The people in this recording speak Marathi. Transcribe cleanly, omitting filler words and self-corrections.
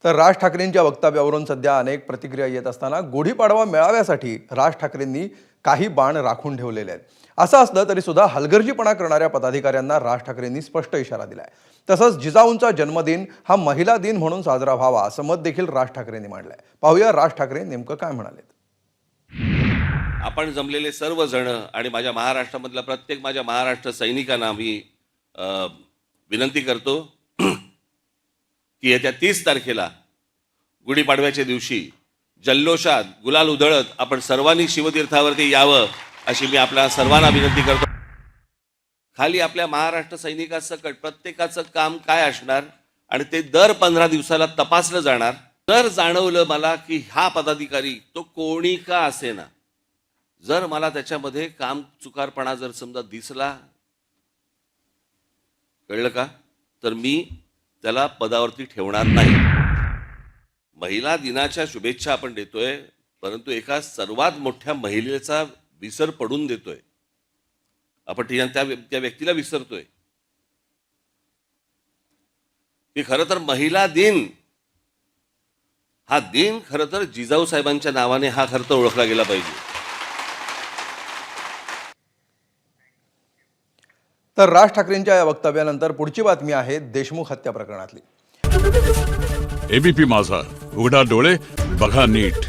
तर राज ठाकरेंच्या वक्तव्यावरून सध्या अनेक प्रतिक्रिया येत असताना गुढीपाडवा मेळाव्यासाठी राज ठाकरेंनी काही बाण राखून ठेवलेले आहेत. असं असलं तरी सुद्धा हलगर्जीपणा करणाऱ्या पदाधिकाऱ्यांना राज ठाकरेंनी स्पष्ट इशारा दिलाय. तसंच जिजाऊंचा जन्मदिन हा महिला दिन म्हणून साजरा व्हावा असं मत देखील राज ठाकरेंनी मांडलंय. पाहूया राज ठाकरे नेमकं काय म्हणाले. आपण जमलेले सर्व जण आणि माझ्या महाराष्ट्रामधल्या प्रत्येक माझ्या महाराष्ट्र सैनिकांना मी विनंती करतो की येत्या 30 तारखेला गुढीपाडव्याच्या दिवशी जल्लोषात गुलाल उधळत आपण सर्वांनी शिवतीर्थावरती यावं अशी मी आपल्या सर्वांना विनंती करतो. खाली आपल्या महाराष्ट्र सैनिकांसकट प्रत्येकाचं काम काय असणार आणि ते दर 15 दिवसाला तपासलं जाणार. जर जाणवलं मला की हा पदाधिकारी तो कोणी का असेना, जर मला त्याच्यामध्ये काम चुकारपणा जर समजा दिसला, कळलं का, तर मी त्याला पदावरती ठेवणार नाही. महिला दिनाच्या शुभेच्छा आपण देतोय, परंतु एका सर्वात मोठ्या महिलेचा विसर पडून देतोय आपण. त्या व्यक्तीला विसरतोय की खरं तर महिला दिन हा दिन खरं तर जिजाऊ साहेबांच्या नावाने हा खरं तर ओळखला गेला पाहिजे. तर राज ठाकरेंच्या या वक्तव्यानंतर पुढची बातमी आहे देशमुख हत्या प्रकरणातली. एबीपी माझा, उघडा डोळे बघा नीट.